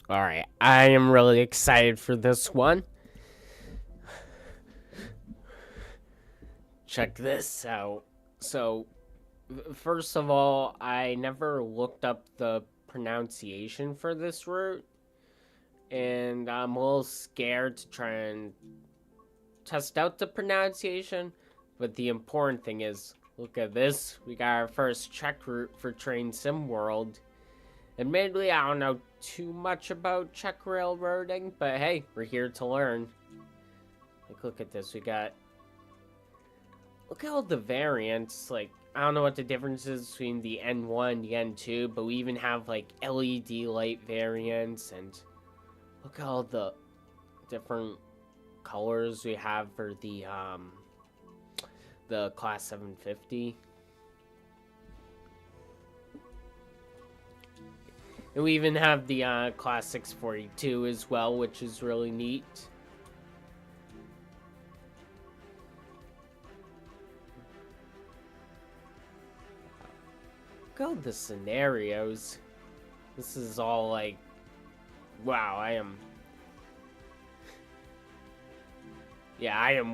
Alright, I am really excited for this one. Check this out. So, first of all, I never looked up the pronunciation for this route, and I'm a little scared to try and test out the pronunciation. But the important thing is, look at this. We got our first Czech route for Train Sim World. Admittedly, I don't know too much about Czech railroading, but hey, we're here to learn. Like, look at this. Look at all the variants. Like, I don't know what the difference is between the N1 and the N2, but we even have, like, LED light variants, and look at all the different colors we have for the Class 750. And we even have the Class 642 as well, which is really neat. Look at all the scenarios. This is all like, wow, I am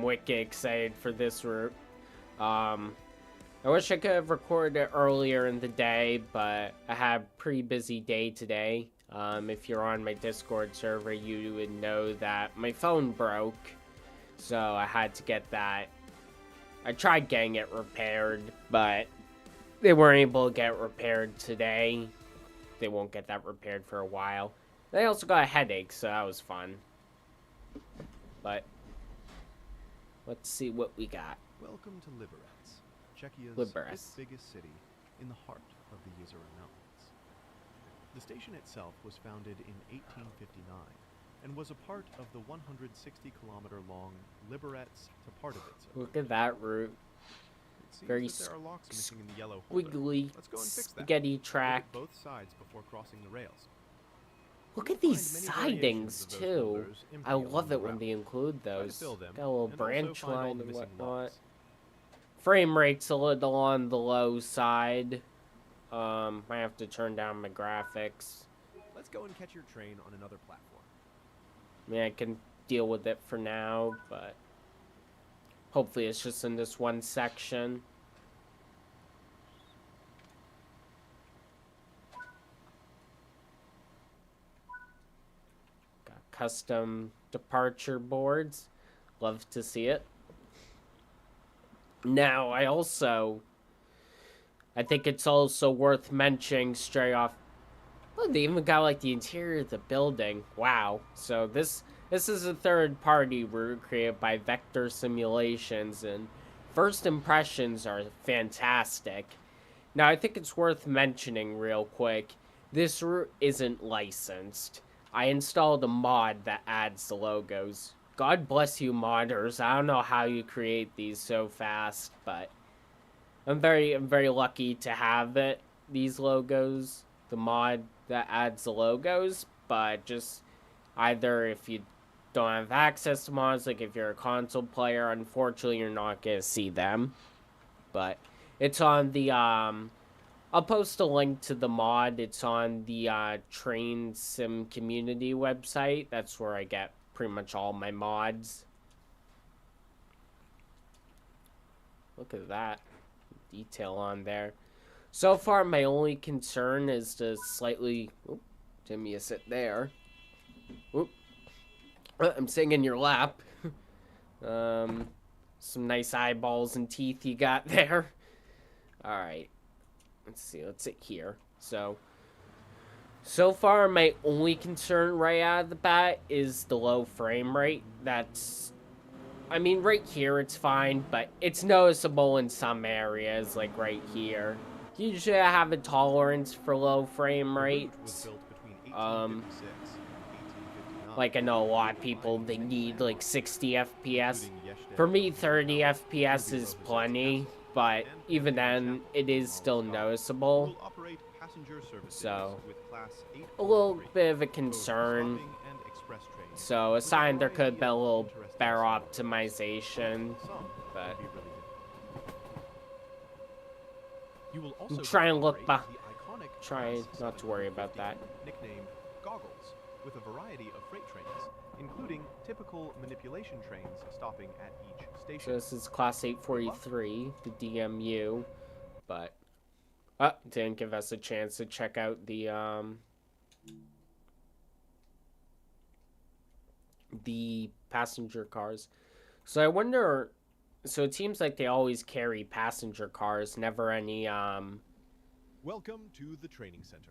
wicked excited for this route. I wish I could have recorded it earlier in the day, but I had a pretty busy day today. If you're on my Discord server, you would know that my phone broke, so I had to get that. I tried getting it repaired, but they weren't able to get it repaired today. They won't get that repaired for a while. They also got a headache, so that was fun. But let's see what we got. Welcome to Liberec, Czechia's fifth biggest city in the heart of the Jezero Mountains. The station itself was founded in 1859 and was a part of the 160-kilometer-long Liberec to Pardubice. Look at that route. Very squiggly, spaghetti track. Both sides before crossing the rails. Look at these sidings too. I love it when they include those. Got a little branch line and whatnot. Frame rate's a little on the low side. Might have to turn down my graphics. Let's go and catch your train on another platform. I mean, I can deal with it for now, but hopefully it's just in this one section. Got custom departure boards. Love to see it. Now, I think it's also worth mentioning straight off. Oh, they even got like the interior of the building. Wow. So this is a third-party route created by Vector Simulations, and first impressions are fantastic. Now, I think it's worth mentioning real quick, this route isn't licensed. I installed a mod that adds the logos. God bless you, modders. I don't know how you create these so fast, but I'm very lucky to have it. These logos, the mod that adds the logos, but just either if you don't have access to mods, like if you're a console player, unfortunately you're not gonna see them. But it's on the I'll post a link to the mod. It's on the Train Sim community website. That's where I get pretty much all my mods. Look at that detail on there. So far, my only concern is to slightly... Oop, Jimmy, you sit there. Oop. I'm sitting in your lap. Some nice eyeballs and teeth you got there. Alright. Let's see. Let's sit here. So far, my only concern right out of the bat is the low frame rate. I mean, right here it's fine, but it's noticeable in some areas, like right here. Usually I have a tolerance for low frame rates. Like I know a lot of people, they need like 60 FPS. For me, 30 FPS is plenty, but even then, it is still noticeable. So, a little bit of a concern. So, a sign there could have been a little better optimization, but try and look back. Try not to worry about that. Nicknamed Goggles with a variety of freight trains, including typical manipulation trains stopping at each station. So this is Class 843, the DMU, but didn't give us a chance to check out the passenger cars. So I wonder, so it seems like they always carry passenger cars, never any Welcome to the training center.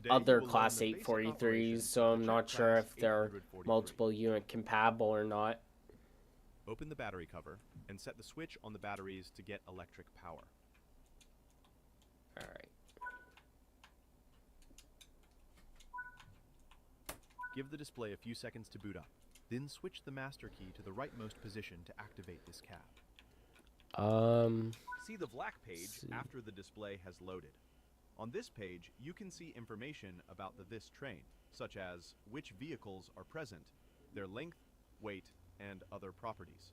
Other Class 843s, so I'm not sure if they're multiple unit compatible or not. Open the battery cover and set the switch on the batteries to get electric power. Alright. Give the display a few seconds to boot up. Then switch the master key to the rightmost position to activate this cab. See the black page after the display has loaded. On this page, you can see information about this train, such as which vehicles are present, their length, weight, and other properties.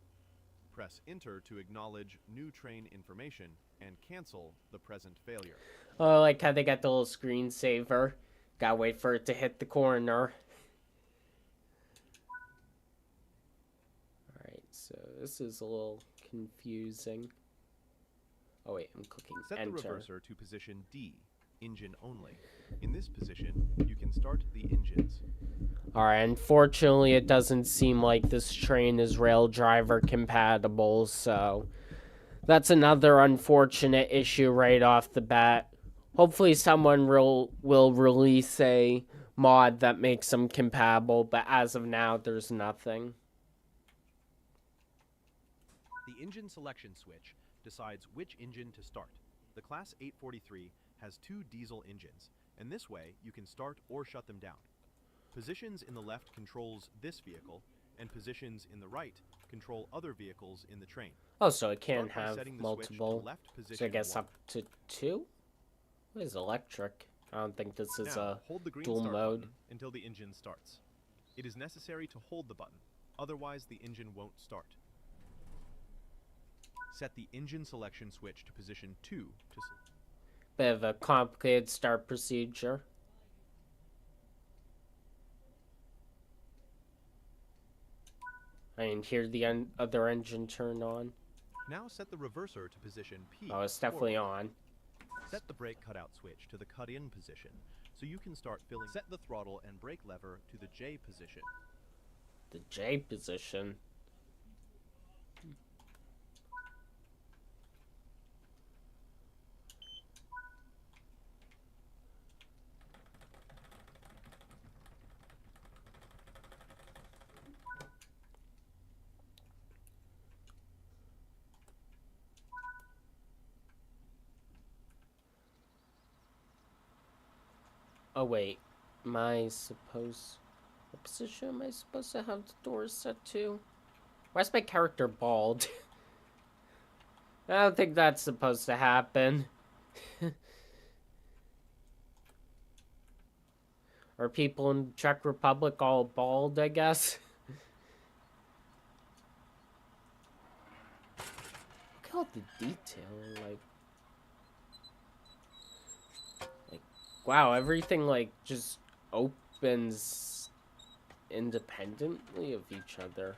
Press Enter to acknowledge new train information and cancel the present failure. Oh, I like how they got the little screensaver. Gotta wait for it to hit the corner. Alright, so this is a little confusing. Oh wait, I'm clicking Enter. Set the reverser to position D, engine only. In this position, you can start the engines. Alright, unfortunately it doesn't seem like this train is rail driver compatible, so that's another unfortunate issue right off the bat. Hopefully someone will release a mod that makes them compatible, but as of now, there's nothing. The engine selection switch decides which engine to start. The Class 843 has 2 diesel engines, and this way you can start or shut them down. Positions in the left controls this vehicle, and positions in the right control other vehicles in the train. Oh, so it can have multiple, so I guess 1. up to 2? What is electric? I don't think this is Now, hold the green dual start mode. button until the engine starts. It is necessary to hold the button, otherwise the engine won't start. Set the engine selection switch to position 2 to Bit of a complicated start procedure. I didn't hear the other engine turn on. Now set the reverser to position P. Oh, it's definitely on. Set the brake cutout switch to the cut-in position, so you can start filling. Set the throttle and brake lever to the J position. The J position? Oh wait, what position am I supposed to have the doors set to? Why is my character bald? I don't think that's supposed to happen. Are people in Czech Republic all bald, I guess? Look at all the detail, like, wow, everything, like, just opens independently of each other.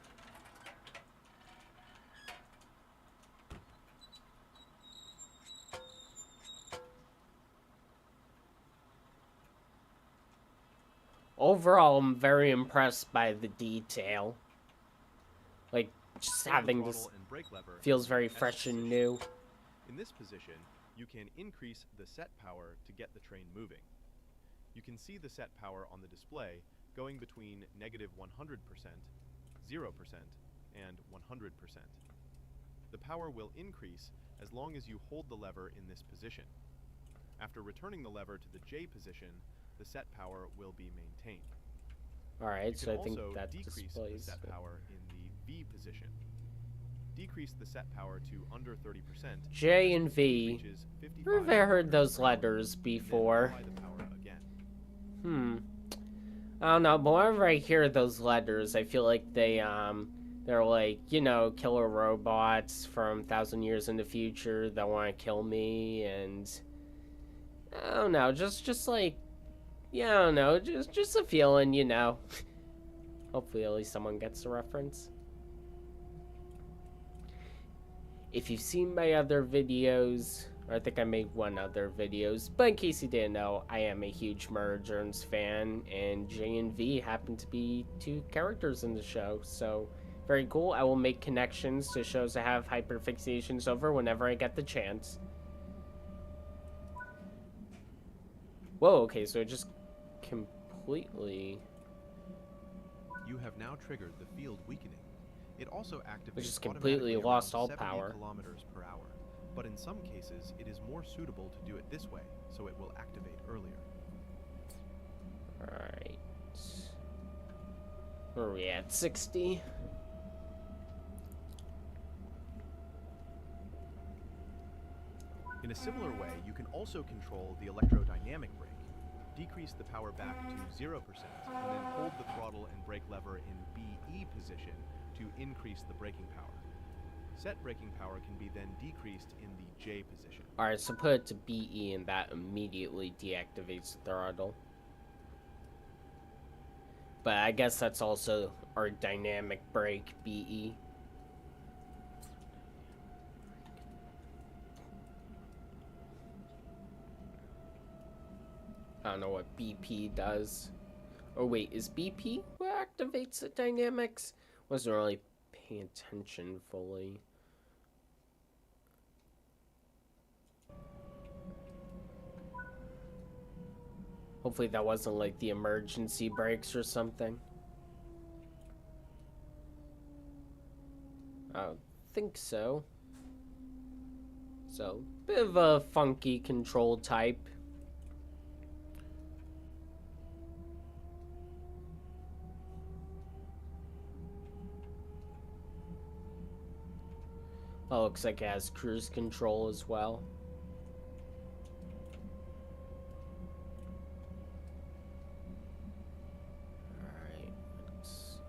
Overall, I'm very impressed by the detail. Like, just having this feels very fresh and new. In this position, you can increase the set power to get the train moving. You can see the set power on the display going between -100%, 0%, and 100%. The power will increase as long as you hold the lever in this position. After returning the lever to the J position, the set power will be maintained. Alright, so I think that decrease displays the set power in the V position. Decrease the set power to under 30%. J and V. Where have I heard those letters before? I don't know, but whenever I hear those letters, I feel like they're like, you know, killer robots from 1,000 years in the future that want to kill me, and I don't know, just like Yeah, I don't know, just a feeling, you know. Hopefully at least someone gets the reference. If you've seen my other videos, or I think I made one other videos, but in case you didn't know, I am a huge Murder Jones fan, and J and V happen to be two characters in the show, so very cool. I will make connections to shows I have hyperfixations over whenever I get the chance. Whoa, okay, so it just completely... You have now triggered the field weakening. It also activates It just completely lost all power. Kilometers per hour. But in some cases, it is more suitable to do it this way, so it will activate earlier. Alright. Where are we at? 60? In a similar way, you can also control the electrodynamic brake. Decrease the power back to 0%, and then hold the throttle and brake lever in BE position to increase the braking power. Set braking power can be then decreased in the J position. Alright, so put it to BE and that immediately deactivates the throttle. But I guess that's also our dynamic brake, BE. I don't know what BP does. Oh wait, is BP what activates the dynamics? Wasn't really paying attention fully. Hopefully that wasn't like the emergency brakes or something. I don't think so. So, bit of a funky control type. Oh, looks like it has cruise control as well. Alright, let's see.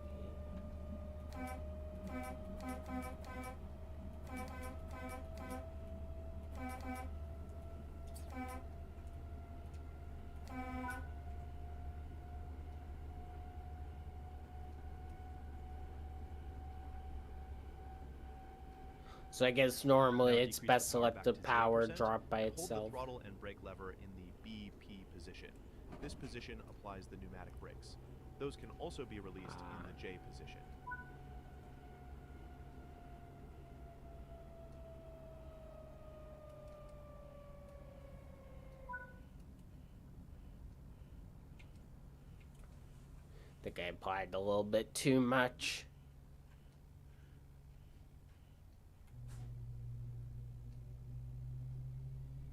So I guess normally it's best to let the power drop by itself. Hold the throttle and brake lever in the BP position. This position applies the pneumatic brakes. Those can also be released in the J position. I think I applied a little bit too much.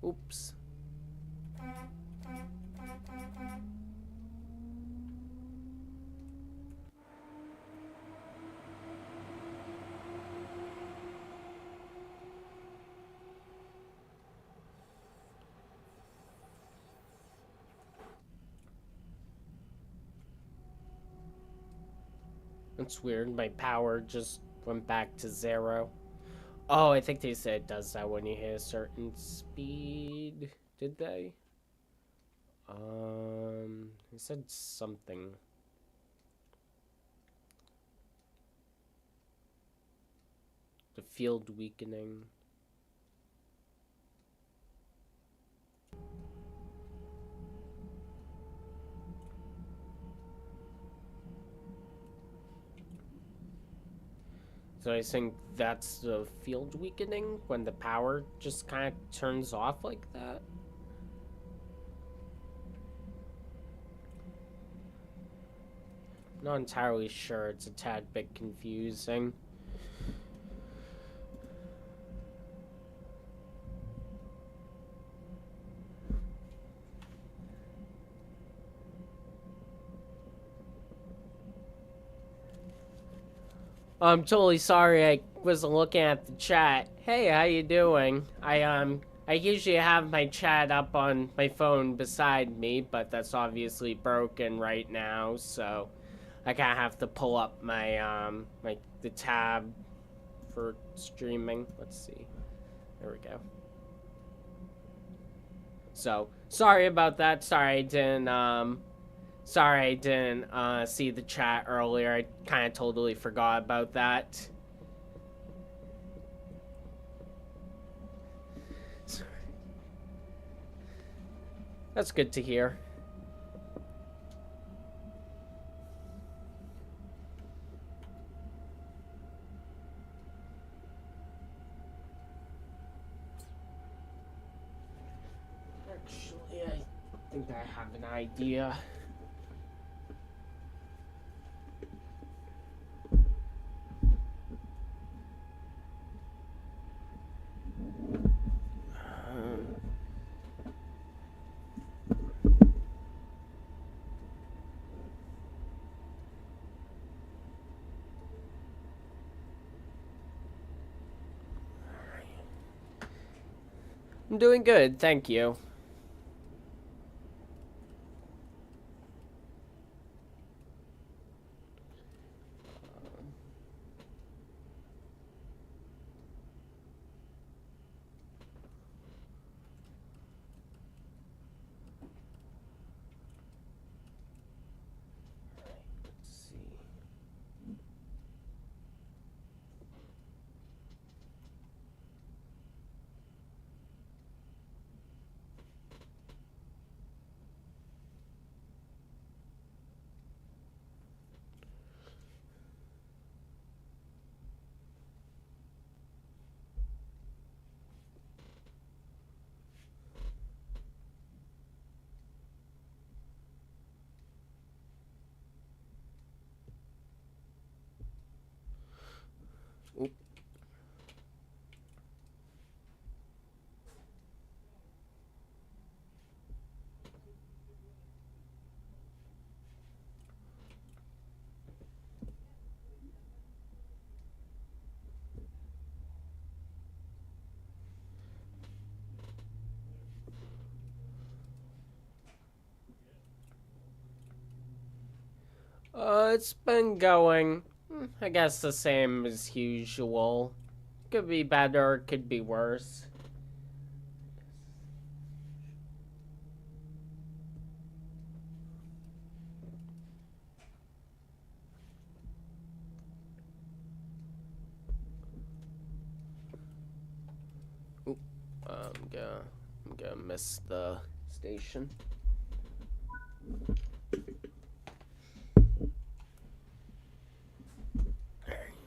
Oops. That's weird. My power just went back to 0. Oh, I think they said it does that when you hit a certain speed. Did they? They said something. The field weakening. So I think that's the field weakening, when the power just kind of turns off like that. Not entirely sure, it's a tad bit confusing. I'm totally sorry I wasn't looking at the chat. Hey, how you doing? I usually have my chat up on my phone beside me, but that's obviously broken right now, so I kind of have to pull up my the tab for streaming. Let's see. There we go. So sorry about that. Sorry I didn't see the chat earlier. I kind of totally forgot about that. That's good to hear. Actually, I think I have an idea. I'm doing good, thank you. Let's see. Oop. It's been going, I guess, the same as usual. Could be better, could be worse. Oop, I'm gonna miss the station.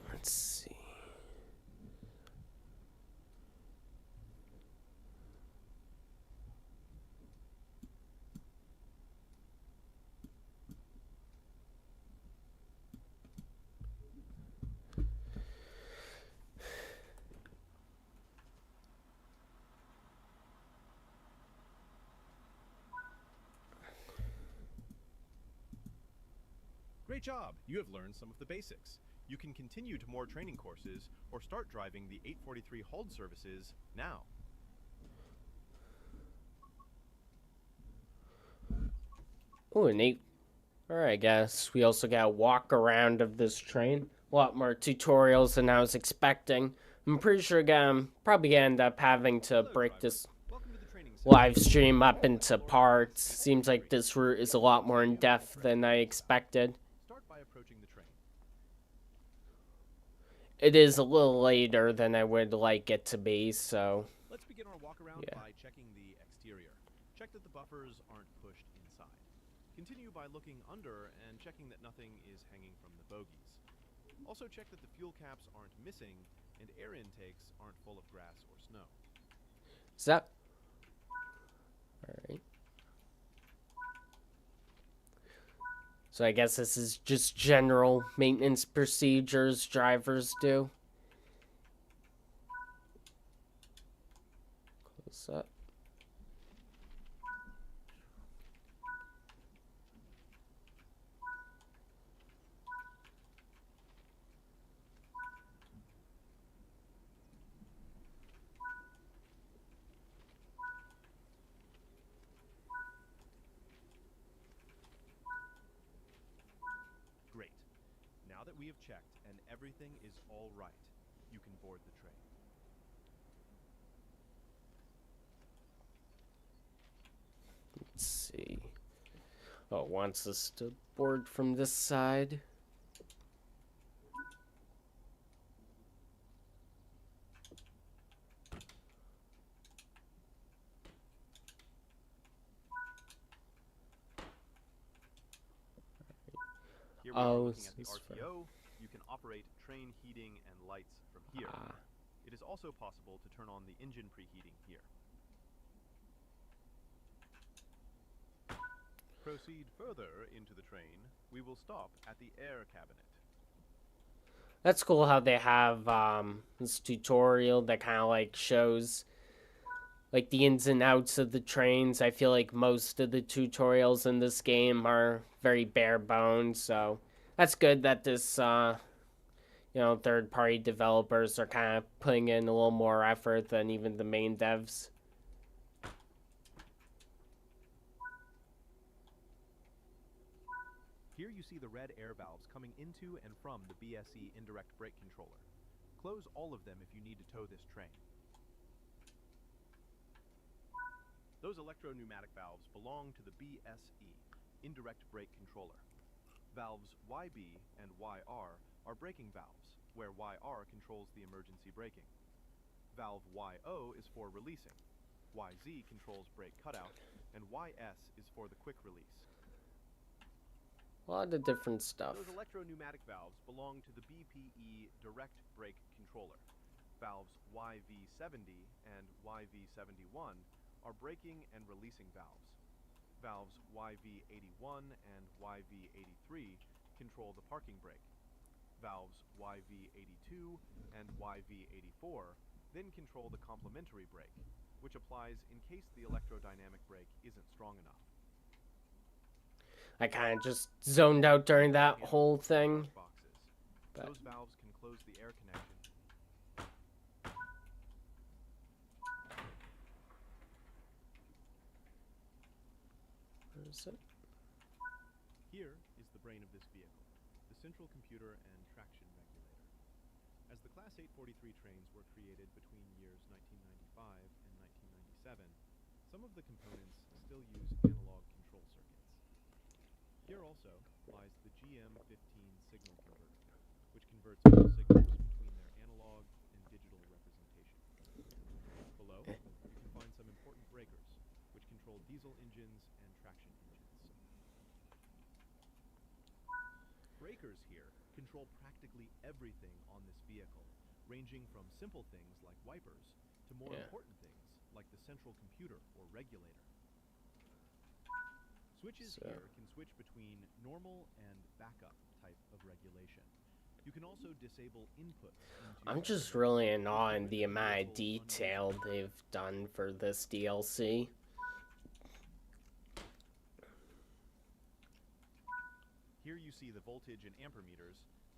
Let's see. Great job! You have learned some of the basics. You can continue to more training courses or start driving the 843 hauled services now. Oh, neat. Alright, I guess we also got a walk around of this train. A lot more tutorials than I was expecting. I'm pretty sure I'm probably gonna end up having to break this live stream up into parts. Seems like this route is a lot more in depth than I expected. Start by approaching the train. It is a little later than I would like it to be, so Let's begin our walk around by checking the exterior. Check that the buffers aren't pushed inside. Continue by looking under and checking that nothing is hanging from the bogies. Also check that the fuel caps aren't missing and air intakes aren't full of grass or snow. Is that... Alright. So I guess this is just general maintenance procedures drivers do. Close up. Great. Now that we have checked and everything is all right, you can board the train. Oh, it wants us to board from this side. Here we are looking at the RTO. You can operate train heating and lights from here. It is also possible to turn on the engine preheating here. Proceed further into the train. We will stop at the air cabinet. That's cool how they have this tutorial that kind of like shows like the ins and outs of the trains. I feel like most of the tutorials in this game are very bare bones, so that's good that this you know, third-party developers are kind of putting in a little more effort than even the main devs. Here you see the red air valves coming into and from the BSE indirect brake controller. Close all of them if you need to tow this train. Those electro-pneumatic valves belong to the BSE, indirect brake controller. Valves YB and YR are braking valves, where YR controls the emergency braking. Valve YO is for releasing, YZ controls brake cutout, and YS is for the quick release. A lot of different stuff. Those electro-pneumatic valves belong to the BPE direct brake controller. Valves YV70 and YV71 are braking and releasing valves. Valves YV81 and YV83 control the parking brake. Valves YV82 and YV84 then control the complementary brake, which applies in case the electrodynamic brake isn't strong enough. I kind of just zoned out during that whole thing. But those valves can close the air connection. Where is it? Here is the brain of this vehicle, the central computer and traction regulator. As the Class 843 trains were created between years 1995 and 1997, some of the components still use analog control circuits. Here also lies the GM15 signal converter, which converts all signals between their analog and digital representation. Below, you can find some important breakers, which control diesel engines and traction engines. Breakers here control practically everything on this vehicle, ranging from simple things like wipers to more important things like the central computer or regulator. Switches here can switch between normal and backup type of regulation. You can also disable input. I'm just really in awe in the amount of detail they've done for this DLC. Here you see the voltage and ampere meters.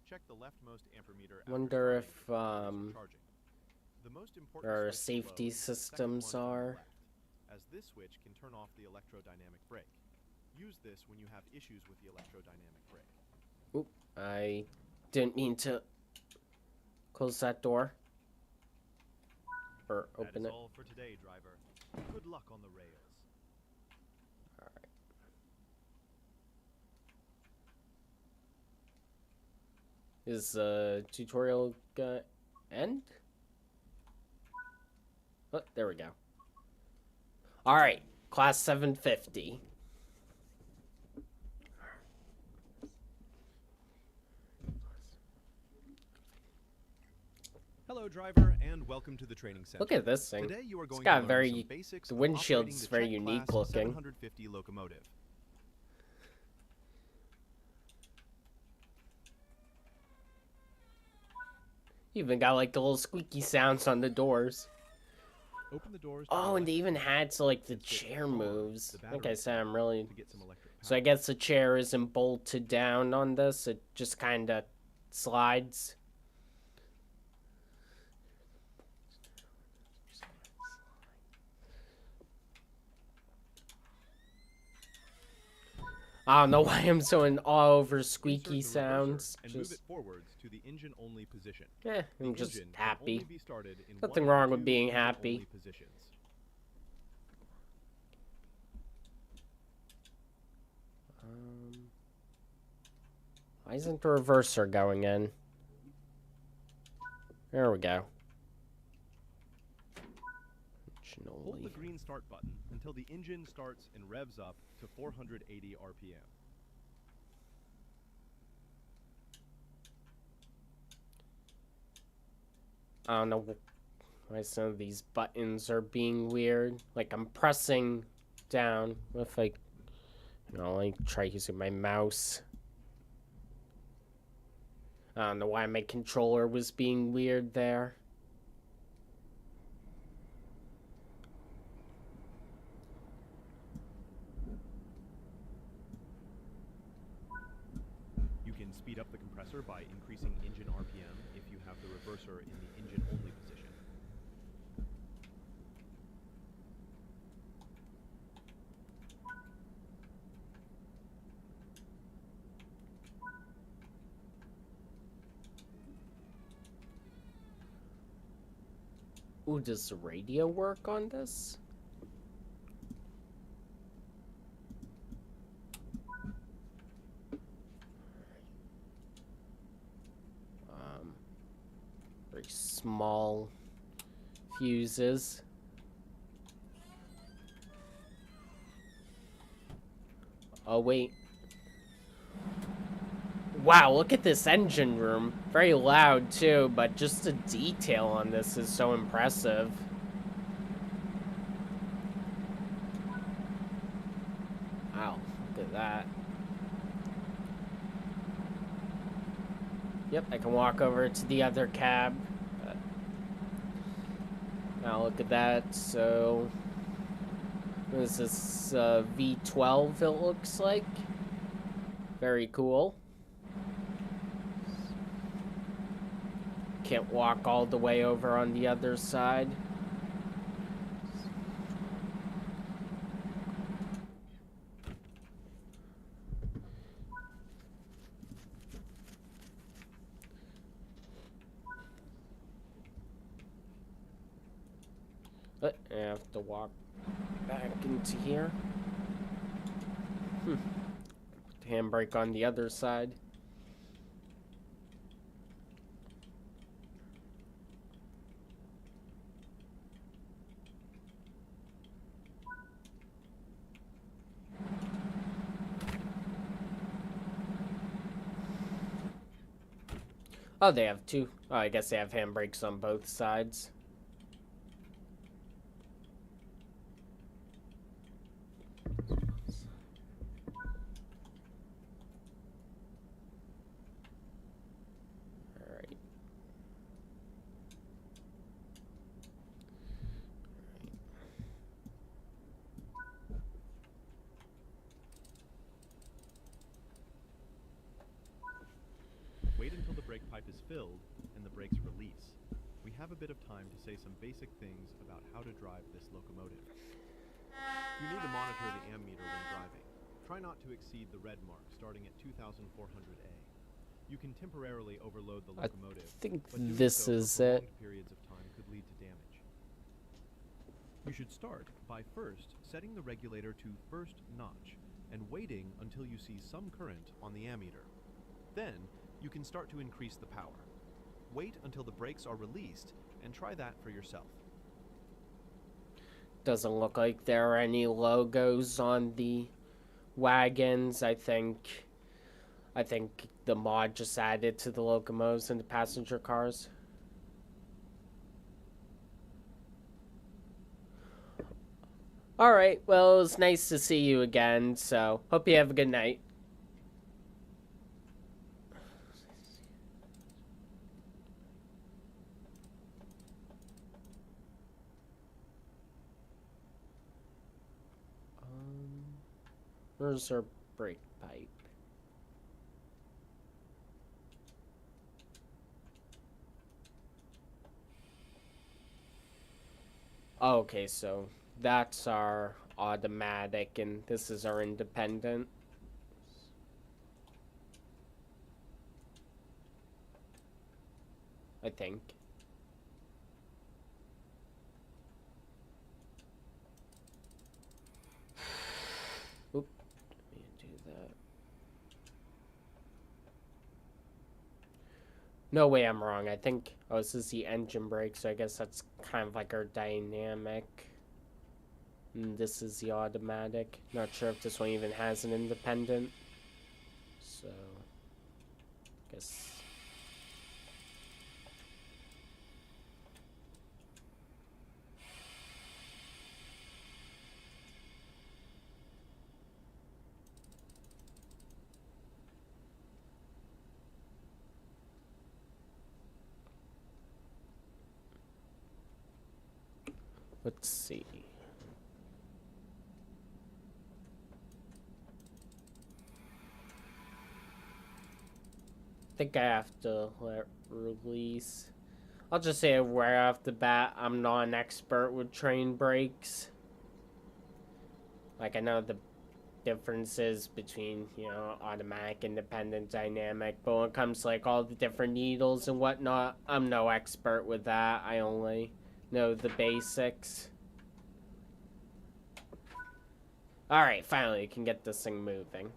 Check the leftmost ampere meter. Wonder if the most important there are safety systems are. As this switch can turn off the electrodynamic brake. Use this when you have issues with the electrodynamic brake. Oop, I didn't mean to close that door. Or open it. That is all for today, driver. Good luck on the rails. Alright. Is the tutorial gonna end? Oh, there we go. Alright, class 750. Hello, driver, and welcome to the training center. Look at this thing. Today you are going it's got to very, learn some basics the of windshield's operating very the Czech unique class looking. 750 locomotive. Even got like the little squeaky sounds on the doors. Open the doors. Oh, and they even had so like the chair moves. Like I said, I'm really. So I guess the chair isn't bolted down on this. It just kind of slides. I don't know why I'm so in awe over squeaky sounds. And move it forwards to the engine-only position. Yeah, I'm just happy. Nothing Nothing wrong with being happy. Why isn't the reverser going in? There we go. Hold the green start button until the engine starts and revs up to 480 RPM. I don't know why some of these buttons are being weird. Like, I'm pressing down. What if I, like, try using my mouse? I don't know why my controller was being weird there. You can speed up the compressor by increasing engine RPM if you have the reverser in the engine-only position. Ooh, does the radio work on this? Very small fuses. Oh, wait. Wow, look at this engine room. Very loud, too, but just the detail on this is so impressive. Wow, look at that. Yep, I can walk over to the other cab. Now look at that. So, what is this? V12, it looks like. Very cool. Can't walk all the way over on the other side. But I have to walk back into here. Put the handbrake on the other side. Oh, they have two. Oh, I guess they have handbrakes on both sides. Alright. Wait until the brake pipe is filled and the brakes release. We have a bit of time to say some basic things about how to drive this locomotive. You need to monitor the ammeter when driving. Try not to exceed the red mark starting at 2,400 A. You can temporarily overload the locomotive, I think but doing this so is for it. prolonged periods of time could lead to damage. You should start by first setting the regulator to first notch and waiting until you see some current on the ammeter. Then, you can start to increase the power. Wait until the brakes are released and try that for yourself. Doesn't look like there are any logos on the wagons. I think the mod just added to the locomotives and the passenger cars. Alright, well, it was nice to see you again, so hope you have a good night. Where's our brake pipe? Oh, okay, so that's our automatic and this is our independent. I think. Oop, let me do that. No way I'm wrong. I think, oh, this is the engine brake, so I guess that's kind of like our dynamic. And this is the automatic. Not sure if this one even has an independent. So, I guess. Let's see. I think I have to let release. I'll just say right off the bat, I'm not an expert with train brakes. Like, I know the differences between, you know, automatic, independent, dynamic, but when it comes to like all the different needles and whatnot, I'm no expert with that. I only know the basics. Alright, finally, you can get this thing moving.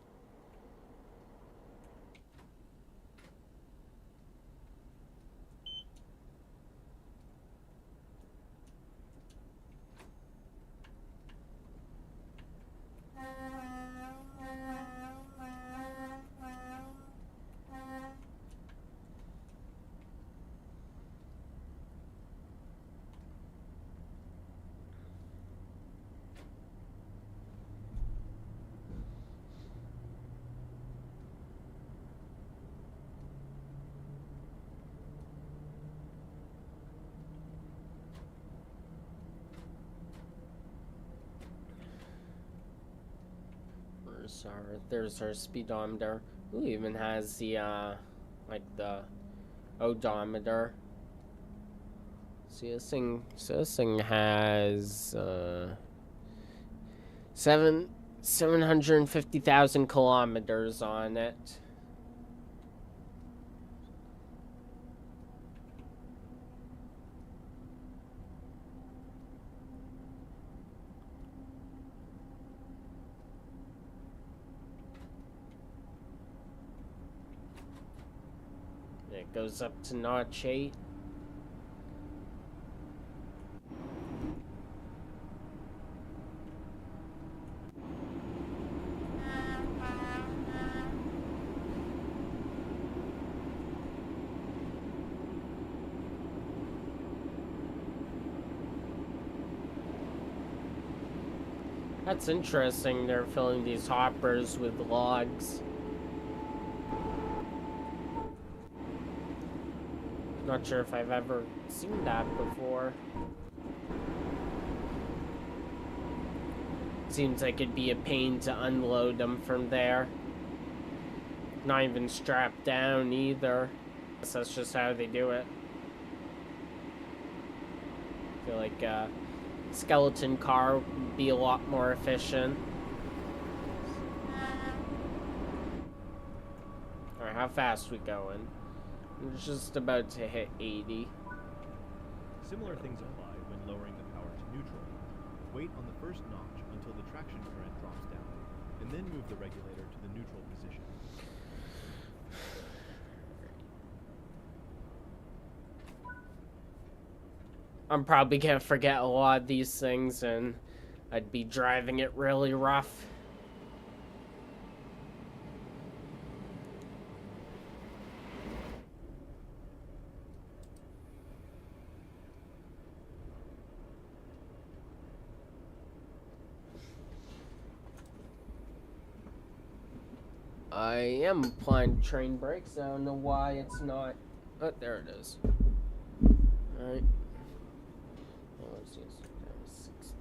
There's our speedometer. Ooh, even has the like the odometer. See, this thing has 750,000 kilometers on it. It goes up to notch 8. That's interesting, they're filling these hoppers with logs. Not sure if I've ever seen that before. Seems like it'd be a pain to unload them from there. Not even strapped down either. Guess that's just how they do it. I feel like a skeleton car would be a lot more efficient. Alright, how fast we going? I'm just about to hit 80. Similar things apply when lowering the power to neutral. Wait on the first notch until the traction current drops down, and then move the regulator to the neutral position. I'm probably gonna forget a lot of these things, and I'd be driving it really rough. I am applying train brakes. I don't know why it's not. Oh, there it is. Alright. Well, let's use 60.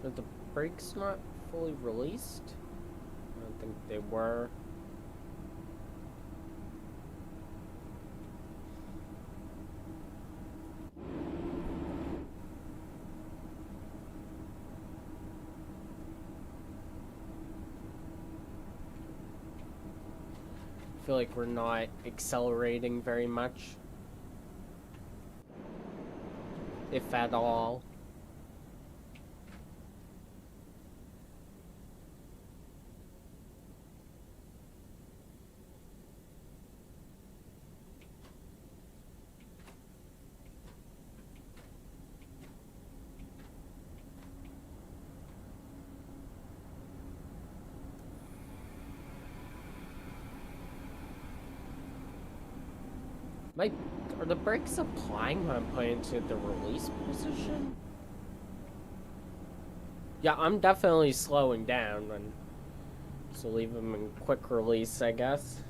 Are the brakes not fully released? I don't think they were. I feel like we're not accelerating very much, if at all. Like, are the brakes applying when I'm putting into the release position? Yeah, I'm definitely slowing down, and so leave them in quick release, I guess.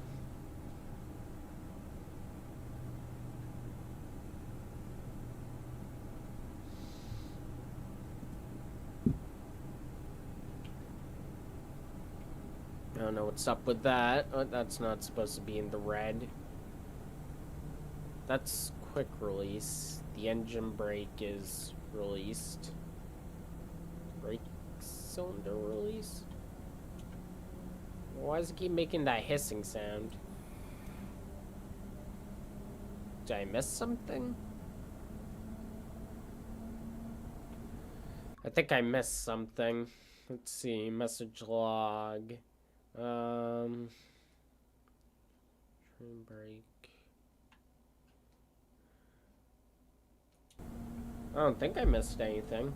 I don't know what's up with that. Oh, that's not supposed to be in the red. That's quick release. The engine brake is released. Brake cylinder release? Why does it keep making that hissing sound? Did I miss something? I think I missed something. Let's see, message log. Train brake. I don't think I missed anything.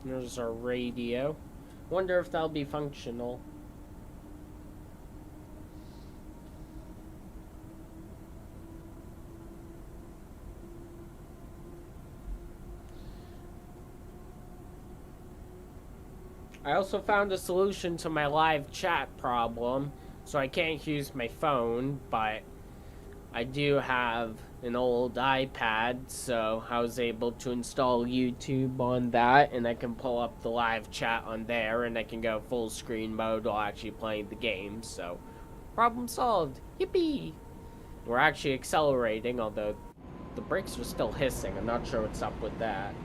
There's our radio. Wonder if that'll be functional. I also found a solution to my live chat problem, so I can't use my phone, but I do have an old iPad, so I was able to install YouTube on that, and I can pull up the live chat on there, and I can go full screen mode while actually playing the game, so problem solved. Yippee! We're actually accelerating, although the brakes are still hissing. I'm not sure what's up with that.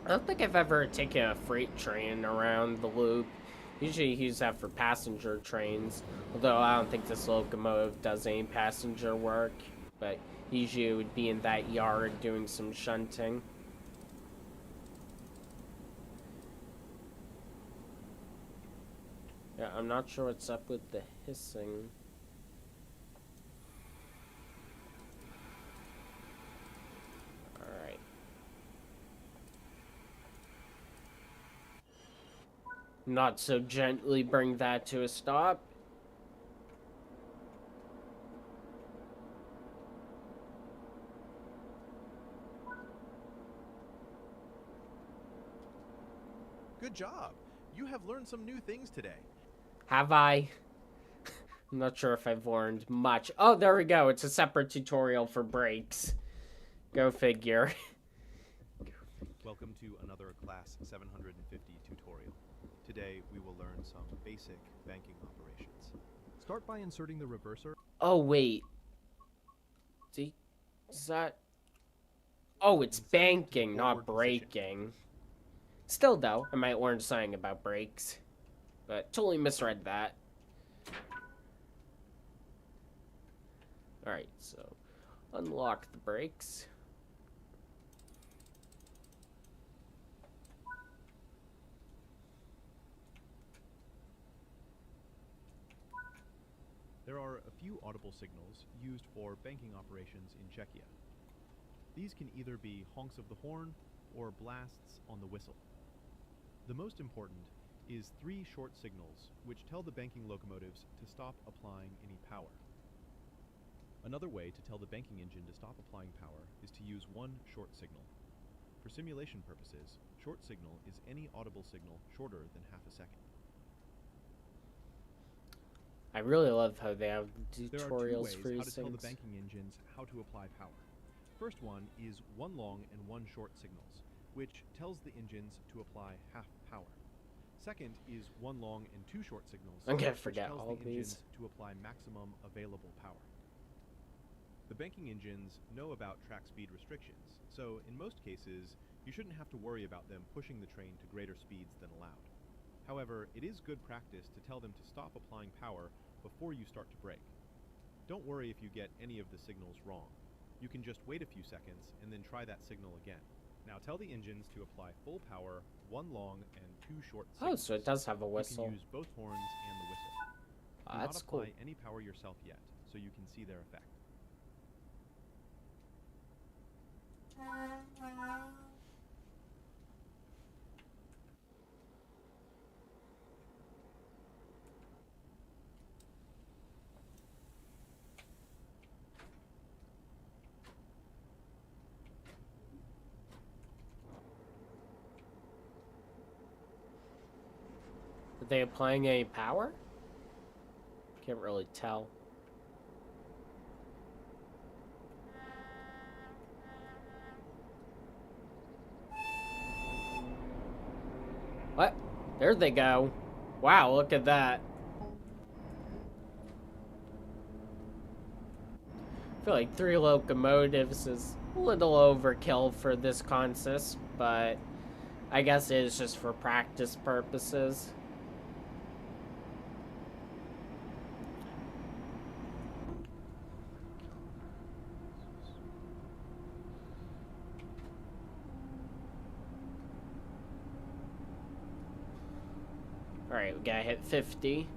I don't think I've ever taken a freight train around the loop. Usually you use that for passenger trains, although I don't think this locomotive does any passenger work, but usually it would be in that yard doing some shunting. Yeah, I'm not sure what's up with the hissing. Not so gently bring that to a stop. Good job. You have learned some new things today. Have I? I'm not sure if I've learned much. Oh, there we go. It's a separate tutorial for brakes. Go figure. Welcome to another Class 750 tutorial. Today, we will learn some basic banking operations. Start by inserting the reverser. Oh, wait. See? Is that... Oh, it's banking, not braking. Still, though, I might learn something about brakes. But totally misread that. Alright, so... Unlock the brakes. There are a few audible signals used for banking operations in Czechia. These can either be honks of the horn or blasts on the whistle. The most important is 3 short signals which tell the banking locomotives to stop applying any power. Another way to tell the banking engine to stop applying power is to use one short signal. For simulation purposes, short signal is any audible signal shorter than half a second. I really love how they have tutorials for there are 2 ways how these to tell the things. banking engines how to apply power. First one is 1 long and 1 short signals, which tells the engines to apply half power. Second is 1 long and 2 short signals, I'm gonna which forget tells all the these. engines to apply maximum available power. The banking engines know about track speed restrictions, so in most cases, you shouldn't have to worry about them pushing the train to greater speeds than allowed. However, it is good practice to tell them to stop applying power before you start to brake. Don't worry if you get any of the signals wrong. You can just wait a few seconds and then try that signal again. Now tell the engines to apply full power, 1 long and 2 short signals. Oh, so it does have a whistle. You can use both horns and the whistle. Do That's not apply cool. any power yourself yet, so you can see their effect. Are they applying any power? Can't really tell. What? There they go. Wow, look at that. I feel like 3 locomotives is a little overkill for this consist, but I guess it is just for practice purposes. Alright, we gotta hit 50.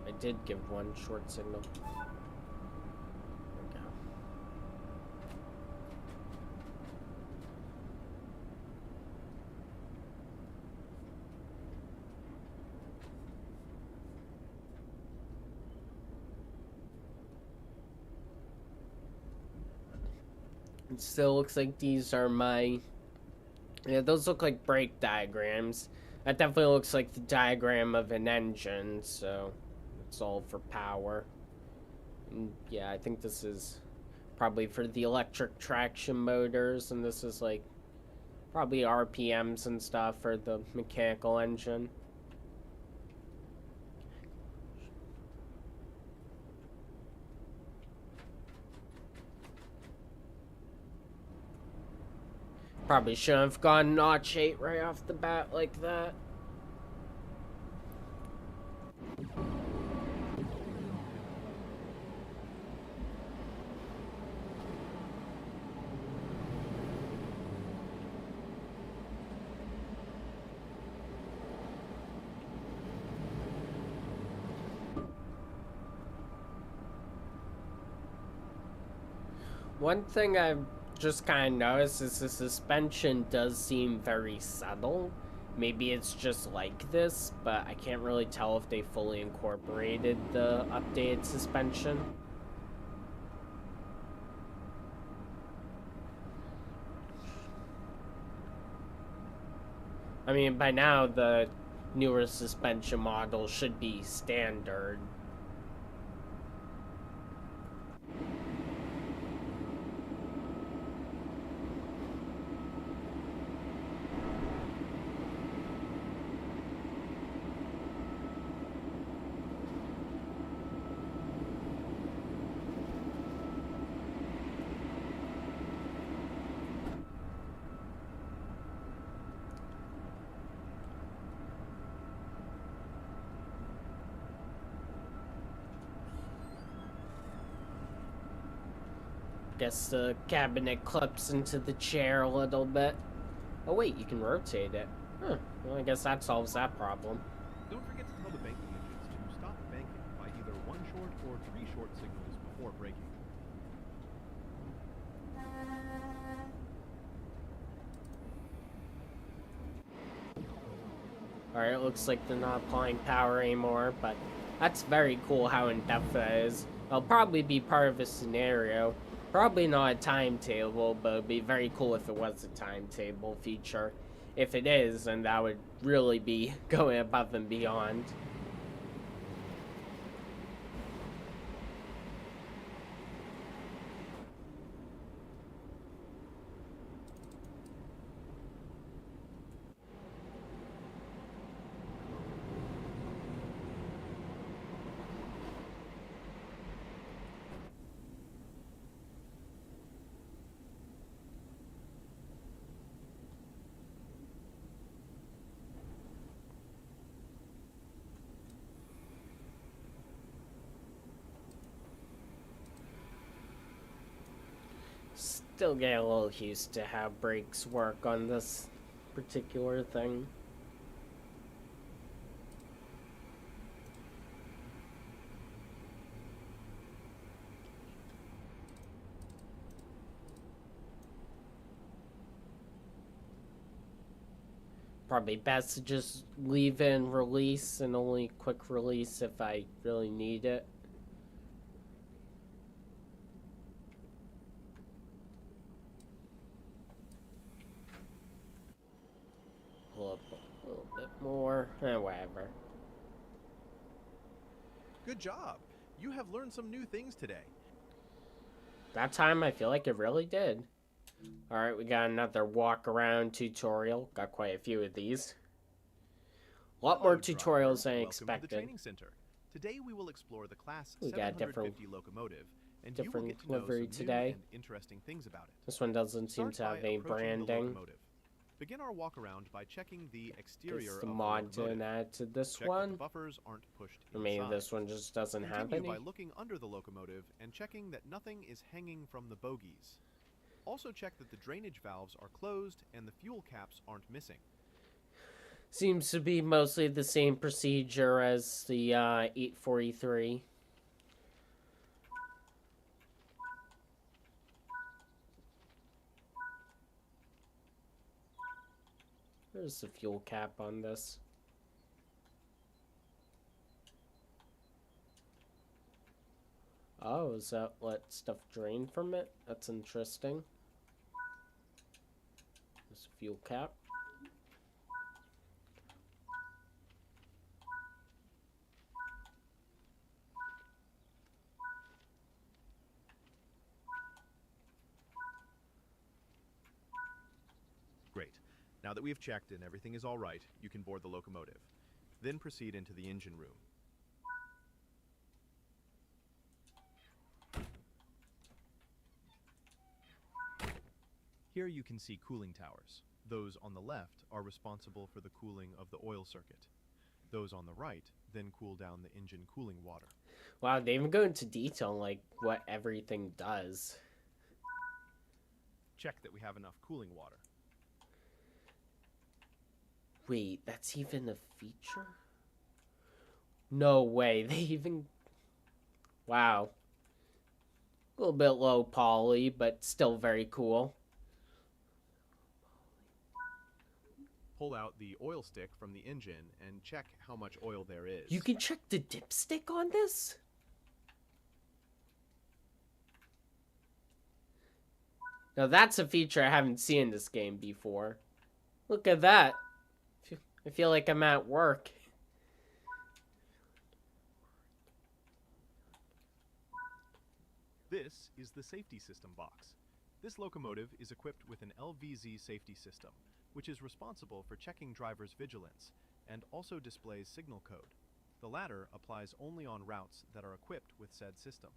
I did give 1 short signal. There we go. It still looks like these are my... Yeah, those look like brake diagrams. That definitely looks like the diagram of an engine, so... It's all for power. And yeah, I think this is probably for the electric traction motors, and this is like probably RPMs and stuff for the mechanical engine. Probably shouldn't have gone notch 8 right off the bat like that. One thing I've just kind of noticed is the suspension does seem very subtle. Maybe it's just like this, but I can't really tell if they fully incorporated the updated suspension. I mean, by now the newer suspension model should be standard. Guess the cabinet clips into the chair a little bit. Oh wait, you can rotate it. Huh. Well, I guess that solves that problem. Don't forget to tell the banking engines to stop banking by either 1 short or 3 short signals before braking. Alright, it looks like they're not applying power anymore, but that's very cool how in-depth that is. It'll probably be part of a scenario. Probably not a timetable, but it'd be very cool if it was a timetable feature. If it is, then that would really be going above and beyond. Still get a little used to how brakes work on this particular thing. Probably best to just leave it and release, and only quick release if I really need it. Pull up a little bit more, whatever. Good job! You have learned some new things today. That time, I feel like it really did. Alright, we got another walk around tutorial. Got quite a few of these. A lot more tutorials than I expected. To the training center. Today we will explore the class We got a 750 locomotive, and you will different get to know livery some today. new and interesting things about it. This one doesn't seem to have any branding. Begin our walk around by checking the exterior Guess of the the mod locomotive. didn't add to this Check that one. the buffers aren't pushed Or maybe inside. this one just doesn't have Continue any. by looking under the locomotive and checking that nothing is hanging from the bogies. Also check that the drainage valves are closed and the fuel caps aren't missing. Seems to be mostly the same procedure as the 843. There's the fuel cap on this. Oh, is that let stuff drain from it? That's interesting. There's a fuel cap. Great. Now that we have checked and everything is all right, you can board the locomotive. Then proceed into the engine room. Here you can see cooling towers. Those on the left are responsible for the cooling of the oil circuit. Those on the right then cool down the engine cooling water. Wow, they even go into detail on, like, what everything does. Check that we have enough cooling water. Wait, that's even a feature? No way, they even... Wow. A little bit low poly, but still very cool. Pull out the oil stick from the engine and check how much oil there is. You can check the dipstick on this? Now that's a feature I haven't seen in this game before. Look at that. I feel like I'm at work. This is the safety system box. This locomotive is equipped with an LVZ safety system, which is responsible for checking drivers' vigilance and also displays signal code. The latter applies only on routes that are equipped with said system.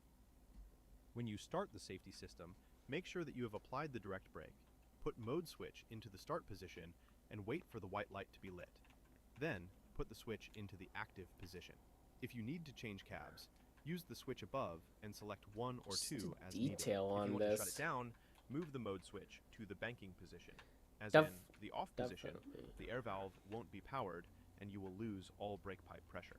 When you start the safety system, make sure that you have applied the direct brake. Put mode switch into the start position and wait for the white light to be lit. Then, put the switch into the active position. If you need to change cabs, Use the switch above and select 1 or 2 as detail needed. on if you want this. to shut it down, move the mode switch to the banking position. As Def- in the off position, definitely. the air valve won't be powered and you will lose all brake pipe pressure.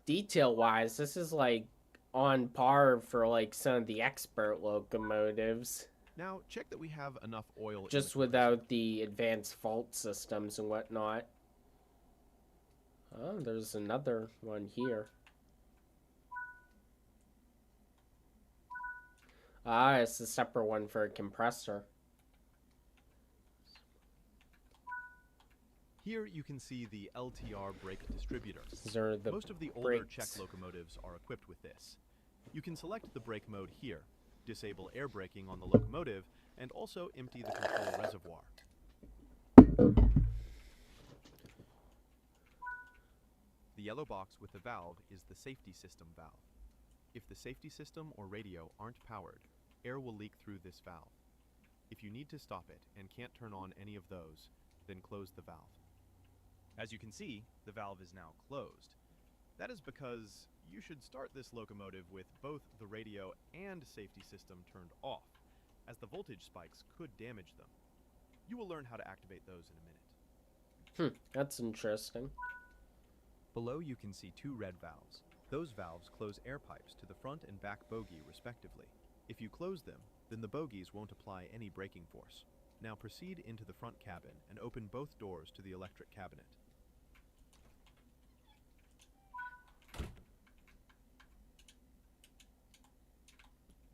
Detail-wise, this is like on par for like some of the expert locomotives. Now, check that we have enough oil Just in the without the advanced fault systems and whatnot. Oh, there's another one here. Ah, it's a separate one for a compressor. Here you can see the LTR brake distributor. These are the Most of the older brakes. Czech locomotives are equipped with this. You can select the brake mode here, disable air braking on the locomotive, and also empty the control reservoir. The yellow box with the valve is the safety system valve. If the safety system or radio aren't powered, air will leak through this valve. If you need to stop it and can't turn on any of those, then close the valve. As you can see, the valve is now closed. That is because you should start this locomotive with both the radio and safety system turned off, as the voltage spikes could damage them. You will learn how to activate those in a minute. That's interesting. Below you can see 2 red valves. Those valves close air pipes to the front and back bogie respectively. If you close them, then the bogies won't apply any braking force. Now proceed into the front cabin and open both doors to the electric cabinet.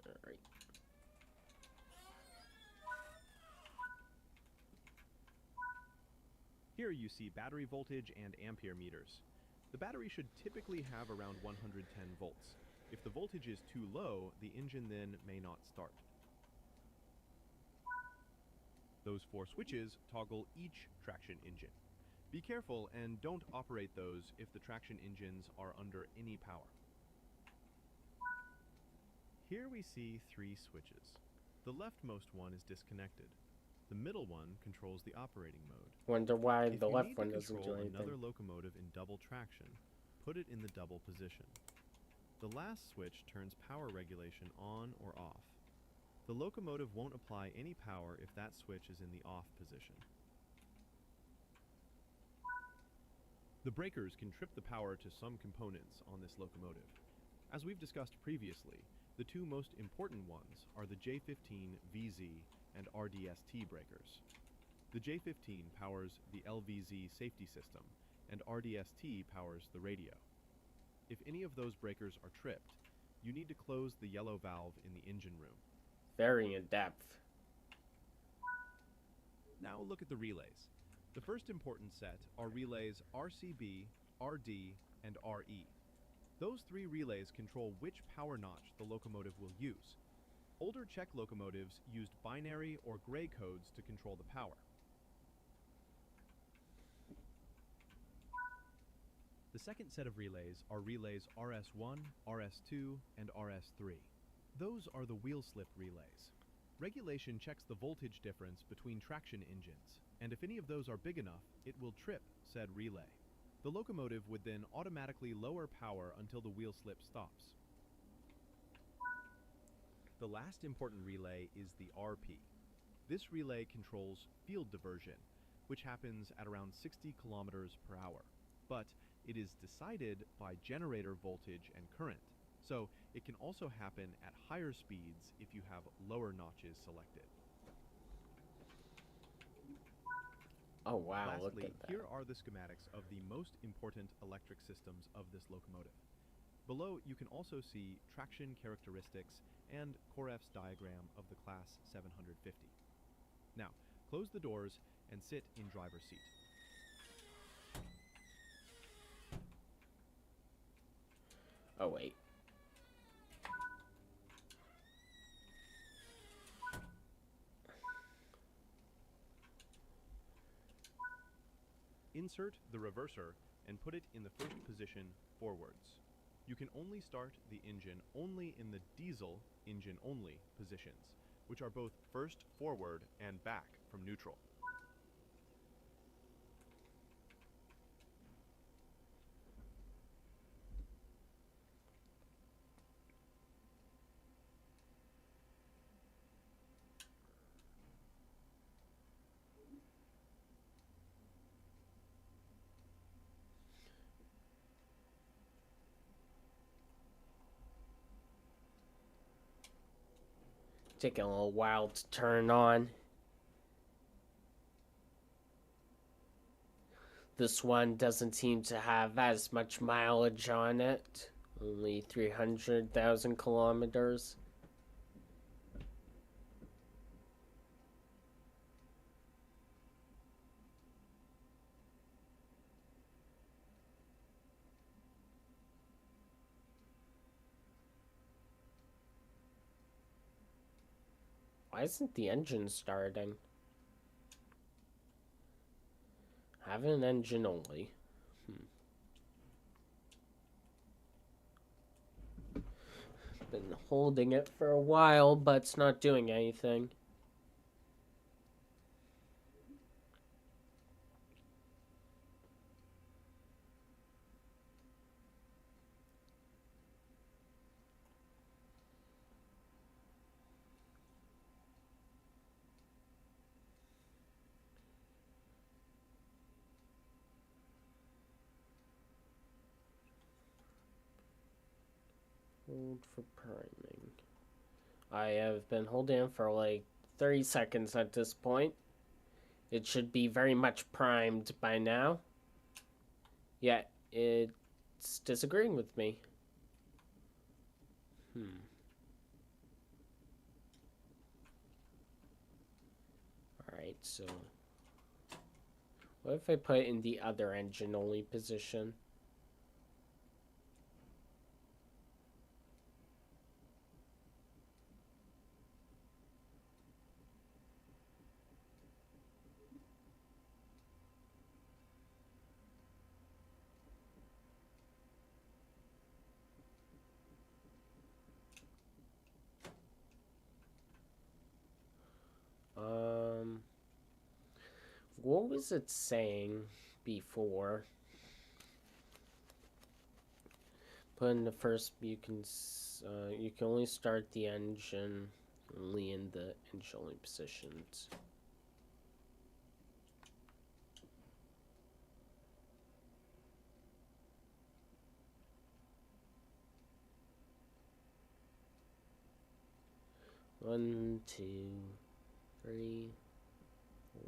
Alright. Here you see battery voltage and ampere meters. The battery should typically have around 110 volts. If the voltage is too low, the engine then may not start. Those 4 switches toggle each traction engine. Be careful and don't operate those if the traction engines are under any power. Here we see 3 switches. The leftmost one is disconnected. The middle one controls the operating mode. Wonder why If the you left need one to doesn't do control anything. another locomotive in double traction, put it in the double position. The last switch turns power regulation on or off. The locomotive won't apply any power if that switch is in the off position. The breakers can trip the power to some components on this locomotive. As we've discussed previously, the 2 most important ones are the J15 VZ and RDST breakers. The J15 powers the LVZ safety system, and RDST powers the radio. If any of those breakers are tripped, you need to close the yellow valve in the engine room. Very in-depth. Now look at the relays. The first important set are relays RCB, RD, and RE. Those 3 relays control which power notch the locomotive will use. Older Czech locomotives used binary or gray codes to control the power. The second set of relays are relays RS1, RS2, and RS3. Those are the wheel slip relays. Regulation checks the voltage difference between traction engines, and if any of those are big enough, it will trip said relay. The locomotive would then automatically lower power until the wheel slip stops. The last important relay is the RP. This relay controls field diversion, which happens at around 60 kilometers per hour, but it is decided by generator voltage and current, so it can also happen at higher speeds if you have lower notches selected. Oh wow, look Lastly, at that. here are the schematics of the most important electric systems of this locomotive. Below, you can also see traction characteristics and Koreff's diagram of the Class 750. Now, close the doors and sit in driver's seat. Oh wait. Insert the reverser and put it in the first position forwards. You can only start the engine only in the diesel engine only positions, which are both first forward and back from neutral. Taking a little while to turn on. This one doesn't seem to have as much mileage on it. Only 300,000 kilometers. Why isn't the engine starting? Have an engine only. Been holding it for a while, but it's not doing anything. Hold for priming. I have been holding it for like 30 seconds at this point. It should be very much primed by now. Yet, it's disagreeing with me. Alright, so... what if I put it in the other engine only position? What was it saying before? Put in the first, you can only start the engine only in the engine only positions. One, two, 3,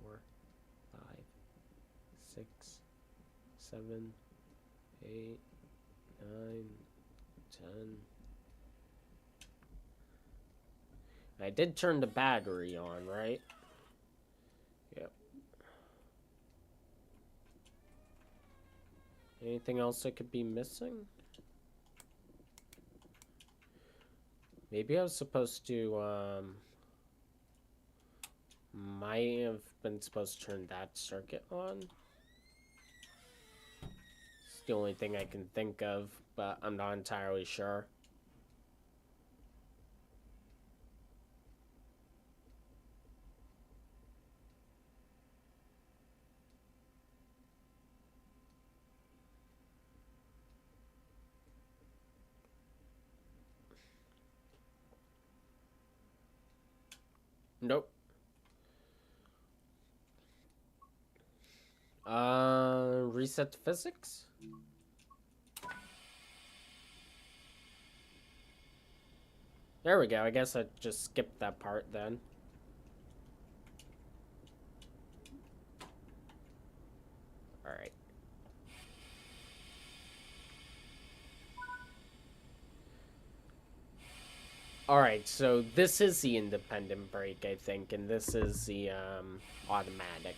4, 5, 6, 7, 8, 9, 10. I did turn the battery on, right? Yep. Anything else I could be missing? Maybe I was supposed to, might have been supposed to turn that circuit on. It's the only thing I can think of, but I'm not entirely sure. Nope. Reset to physics? There we go. I guess I just skipped that part then. Alright. Alright, so this is the independent brake, I think, and this is the, automatic.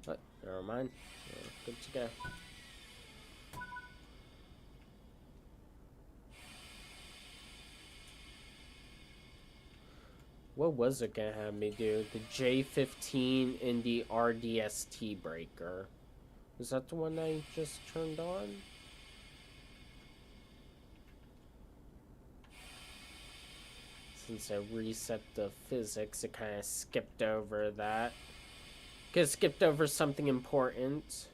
But, never mind. We're good to go. What was it gonna have me do? The J15 and the RDST breaker. Was that the one I just turned on? Since I reset the physics, it kind of skipped over that. Cause skipped over something important.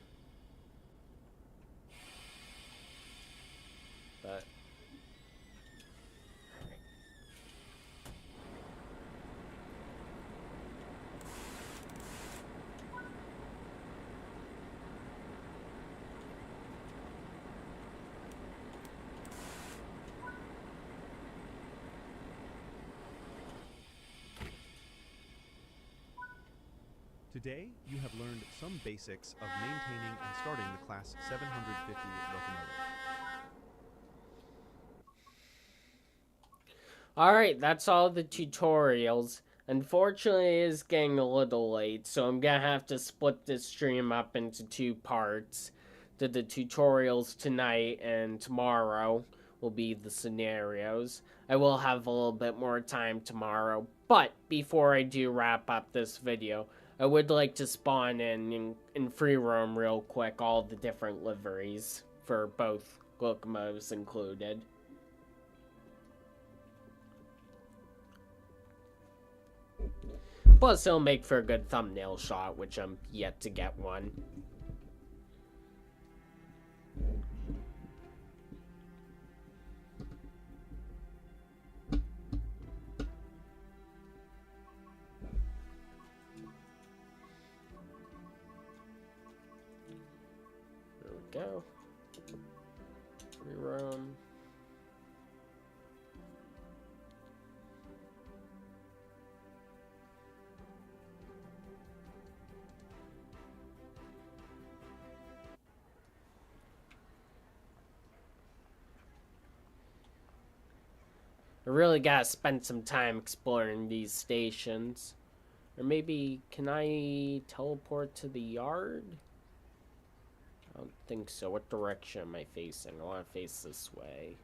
But Today, you have learned some basics of maintaining and starting the Class 750 locomotive. Alright, that's all the tutorials. Unfortunately, it is getting a little late, so I'm gonna have to split this stream up into 2 parts. The tutorials tonight, and tomorrow will be the scenarios. I will have a little bit more time tomorrow, but before I do wrap up this video, I would like to spawn in free roam real quick all the different liveries for both locomotives included. Plus, it'll make for a good thumbnail shot, which I'm yet to get one. There we go. Free roam. I really gotta spend some time exploring these stations. Or maybe, can I teleport to the yard? I don't think so. What direction am I facing? I want to face this way.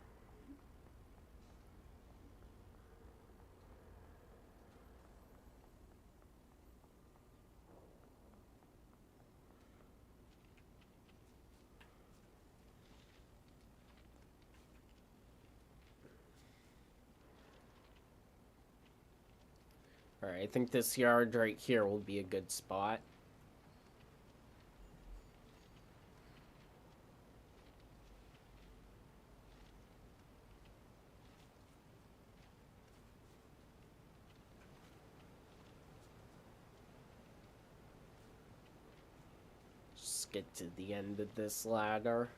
Alright, I think this yard right here will be a good spot. Just get to the end of this ladder.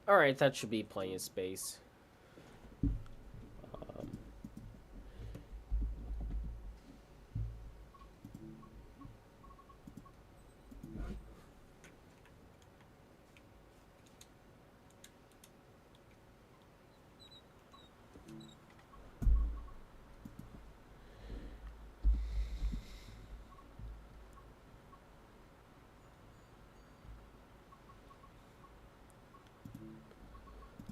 Alright, that should be plenty of space.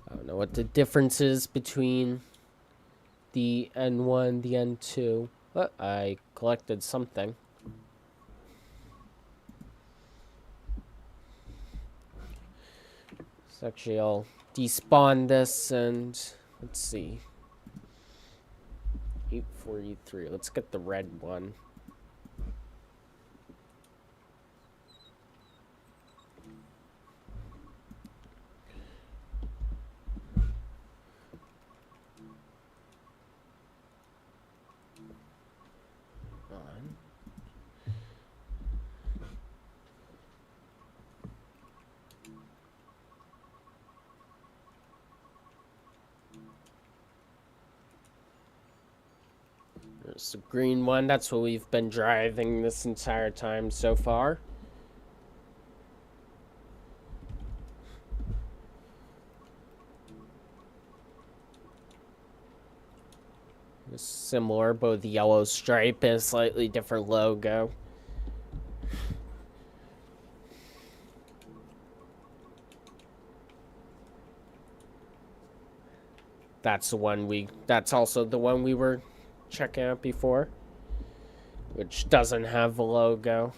I don't know what the difference is between the N1 and the N2. But I collected something. So actually I'll despawn this and let's see. 843. Let's get the red one. There's the green one. That's what we've been driving this entire time so far. It's similar, both yellow stripe and a slightly different logo. That's also the one we were checking out before, which doesn't have a logo.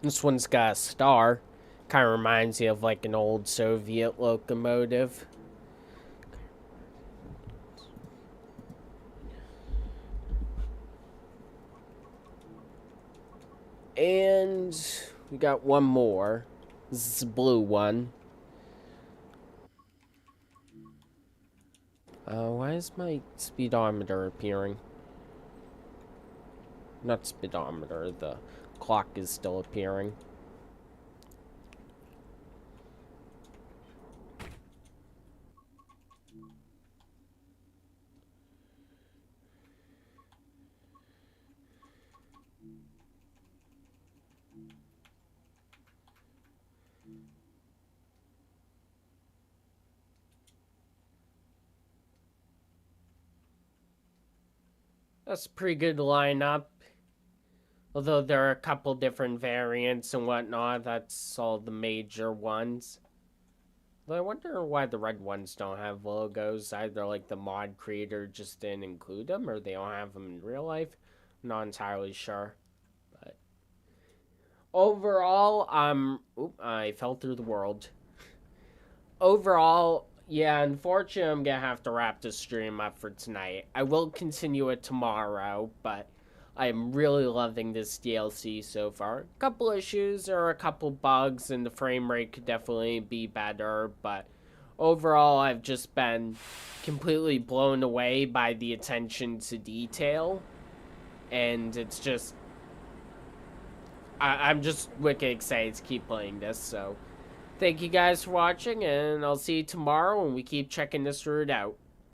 This one's got a star. Kind of reminds you of like an old Soviet locomotive. And we got one more. This is a blue one. Why is my speedometer appearing? Not speedometer, the clock is still appearing. That's a pretty good lineup. Although there are a couple different variants and whatnot, that's all the major ones. Though I wonder why the red ones don't have logos. Either like the mod creator just didn't include them, or they don't have them in real life. I'm not entirely sure. But overall, I fell through the world. Overall, yeah, unfortunately, I'm gonna have to wrap the stream up for tonight. I will continue it tomorrow, but I am really loving this DLC so far. A couple issues or a couple bugs, and the frame rate could definitely be better, but overall, I've just been completely blown away by the attention to detail, and it's just... I'm just wicked excited to keep playing this, so... Thank you guys for watching, and I'll see you tomorrow when we keep checking this route out.